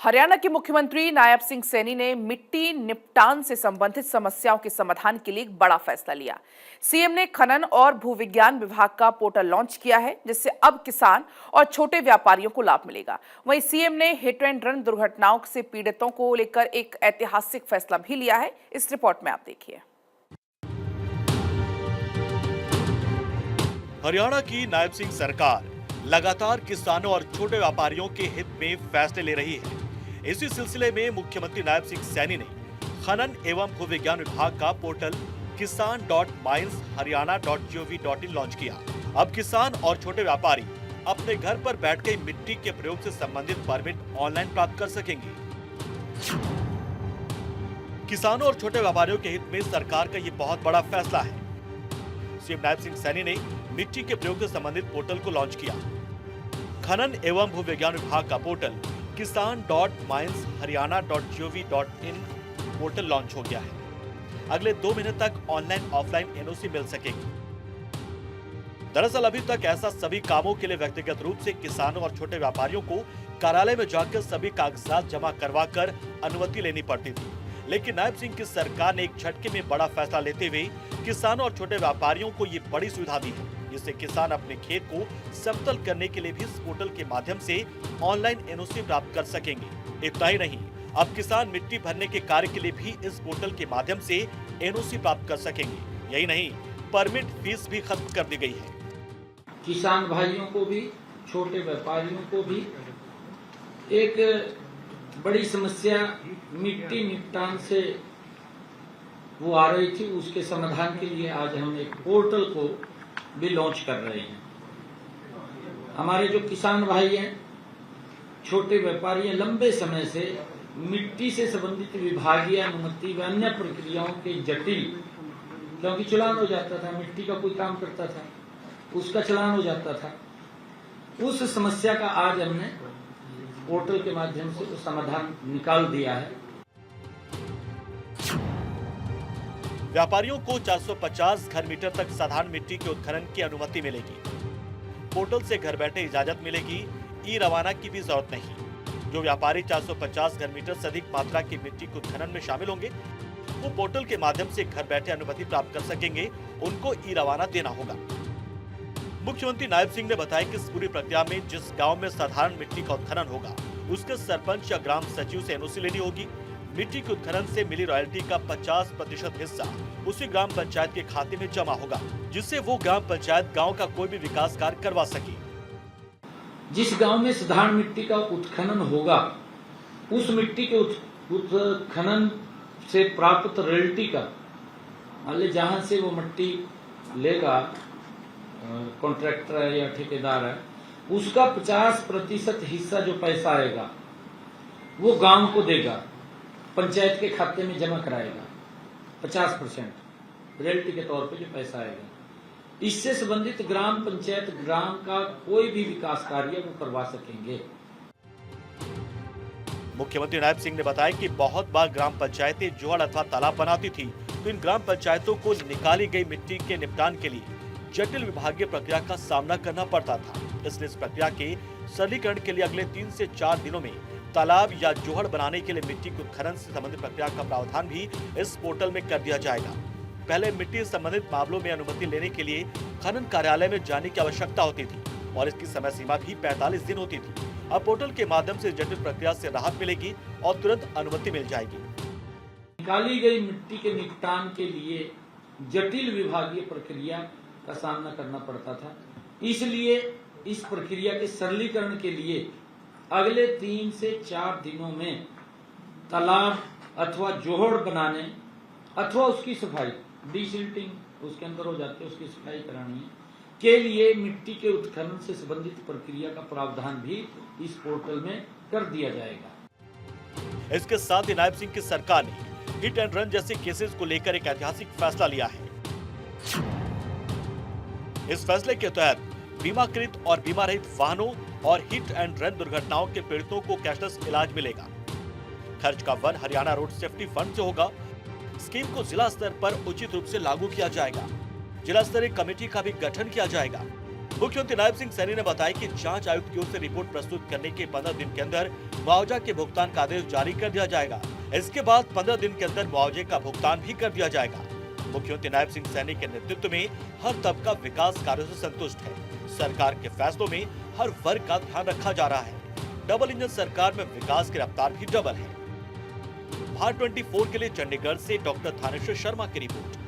हरियाणा के मुख्यमंत्री नायब सिंह सैनी ने मिट्टी निपटान से संबंधित समस्याओं के समाधान के लिए एक बड़ा फैसला लिया। सीएम ने खनन और भूविज्ञान विभाग का पोर्टल लॉन्च किया है, जिससे अब किसान और छोटे व्यापारियों को लाभ मिलेगा। वहीं सीएम ने हिट एंड रन दुर्घटनाओं से पीड़ितों को लेकर एक ऐतिहासिक फैसला भी लिया है। इस रिपोर्ट में आप देखिए। हरियाणा की नायब सिंह सरकार लगातार किसानों और छोटे व्यापारियों के हित में फैसले ले रही है। इसी सिलसिले में मुख्यमंत्री नायब सिंह सैनी ने खनन एवं भूविज्ञान विभाग का पोर्टल kisan.minesharyana.gov.in लॉन्च किया। अब किसान और छोटे व्यापारी अपने घर पर बैठकर मिट्टी के प्रयोग से संबंधित परमिट ऑनलाइन प्राप्त कर सकेंगे। किसानों और छोटे व्यापारियों के हित में सरकार का ये बहुत बड़ा फैसला है। सीएम नायब सिंह सैनी ने मिट्टी के प्रयोग से संबंधित पोर्टल को लॉन्च किया। खनन एवं भूविज्ञान विभाग का पोर्टल kisan.minesharyana.gov.in पोर्टल लॉन्च हो गया है। अगले 2 महीने तक ऑनलाइन ऑफलाइन एनओसी मिल सकेगी। दरअसल अभी तक ऐसा सभी कामों के लिए व्यक्तिगत रूप से किसानों और छोटे व्यापारियों को कार्यालय में जाकर सभी कागजात जमा करवाकर अनुमति लेनी पड़ती थी, लेकिन नायब सिंह की सरकार ने एक झटके में बड़ा फैसला लेते हुए किसानों और छोटे व्यापारियों को ये बड़ी सुविधा दी है, जिससे किसान अपने खेत को समतल करने के लिए भी इस पोर्टल के माध्यम से ऑनलाइन एनओसी प्राप्त कर सकेंगे। इतना ही नहीं, अब किसान मिट्टी भरने के कार्य के लिए भी इस पोर्टल के माध्यम से एनओसी प्राप्त कर सकेंगे। यही नहीं, परमिट फीस भी खत्म कर दी गई है। किसान भाइयों को भी, छोटे व्यापारियों को भी एक बड़ी समस्या मिट्टी निपटान से वो आ रही थी, उसके समाधान के लिए आज हम एक पोर्टल को भी लॉन्च कर रहे हैं। हमारे जो किसान भाई हैं, छोटे व्यापारी हैं, लंबे समय से मिट्टी से संबंधित विभागीय अनुमति व अन्य प्रक्रियाओं के जटिल, क्योंकि चलान हो जाता था, मिट्टी का कोई काम करता था उसका चलान हो जाता था, उस समस्या का आज हमने पोर्टल के माध्यम से तो समाधान निकाल दिया है। व्यापारियों को 450 घन मीटर तक साधारण मिट्टी के उत्खनन की अनुमति मिलेगी। पोर्टल से घर बैठे इजाजत मिलेगी, ई रवाना की भी जरूरत नहीं। जो व्यापारी 450 घन मीटर से अधिक मात्रा की मिट्टी के उत्खनन में शामिल होंगे, वो पोर्टल के माध्यम से घर बैठे अनुमति प्राप्त कर सकेंगे। उनको ई रवाना देना होगा। मुख्यमंत्री नायब सिंह ने बताया कि इस पूरी प्रक्रिया में जिस गांव में साधारण मिट्टी का उत्खनन होगा, उसके सरपंच या ग्राम सचिव से एनओसी लेनी होगी। मिट्टी के उत्खनन से मिली रॉयल्टी का 50% हिस्सा उसी ग्राम पंचायत के खाते में जमा होगा, जिससे वो ग्राम पंचायत गांव का कोई भी विकास कार्य करवा सके। जिस गांव में साधारण मिट्टी का उत्खनन होगा, उस मिट्टी के उत्खनन से प्राप्त रॉयल्टी का, मान लीजिए जहां से वो मिट्टी लेगा कॉन्ट्रैक्टर है या ठेकेदार है, उसका 50% हिस्सा जो पैसा आएगा वो गांव को देगा, पंचायत के खाते में जमा कराएगा। 50% रॉयल्टी के तौर पे जो पैसा आएगा, इससे संबंधित ग्राम पंचायत ग्राम का कोई भी विकास कार्य वो करवा सकेंगे। मुख्यमंत्री नायब सिंह ने बताया कि बहुत बार ग्राम पंचायतें जोहड़ अथवा तालाब बनाती थी, तो इन ग्राम पंचायतों को निकाली गई मिट्टी के निपटान के लिए जटिल विभागीय प्रक्रिया का सामना करना पड़ता था। इसलिए इस प्रक्रिया के सरलीकरण के लिए अगले 3 से 4 दिनों में तालाब या जोहड़ बनाने के लिए मिट्टी के उत्खनन से संबंधित प्रक्रिया का प्रावधान भी इस पोर्टल में कर दिया जाएगा। पहले मिट्टी से संबंधित मामलों में अनुमति लेने के लिए खनन कार्यालय में जाने की आवश्यकता होती थी और इसकी समय सीमा भी 45 दिन होती थी। अब पोर्टल के माध्यम से जटिल प्रक्रिया से राहत मिलेगी और तुरंत अनुमति मिल जाएगी। निकाली गई मिट्टी के निपटान के लिए जटिल विभागीय प्रक्रिया का सामना करना पड़ता था, इसलिए इस प्रक्रिया के सरलीकरण के लिए अगले 3 से 4 दिनों में तालाब अथवा जोहड़ बनाने अथवा उसकी सफाई, डीसिल्टिंग उसके अंदर हो जाती है, उसकी सफाई करानी है, के लिए मिट्टी के उत्खनन से संबंधित प्रक्रिया का प्रावधान भी इस पोर्टल में कर दिया जाएगा। इसके साथ ही नायब सिंह की सरकार ने हिट एंड रन जैसे केसेस को लेकर एक ऐतिहासिक फैसला लिया है। इस फैसले के तहत बीमाकृत और बीमा रहित वाहनों और हिट एंड रन दुर्घटनाओं के पीड़ितों को कैशलेस इलाज मिलेगा। खर्च का one Haryana road safety fund से होगा। स्कीम को जिला स्तर पर उचित रूप से लागू किया जाएगा। जिला स्तरीय कमेटी का भी गठन किया जाएगा। मुख्यमंत्री नायब सिंह सैनी ने बताया कि जांच आयुक्त की ओर से रिपोर्ट प्रस्तुत करने के 15 दिन के अंदर मुआवजा के भुगतान का आदेश जारी कर दिया जाएगा। इसके बाद 15 दिन के अंदर मुआवजे का भुगतान भी कर दिया जाएगा। मुख्यमंत्री नायब सिंह सैनी के नेतृत्व में हर तबका विकास कार्यों से संतुष्ट है। सरकार के फैसलों में हर वर्ग का ध्यान रखा जा रहा है। डबल इंजन सरकार में विकास की रफ्तार भी डबल है। भारत 24 के लिए चंडीगढ़ से डॉक्टर थानेश्वर शर्मा की रिपोर्ट।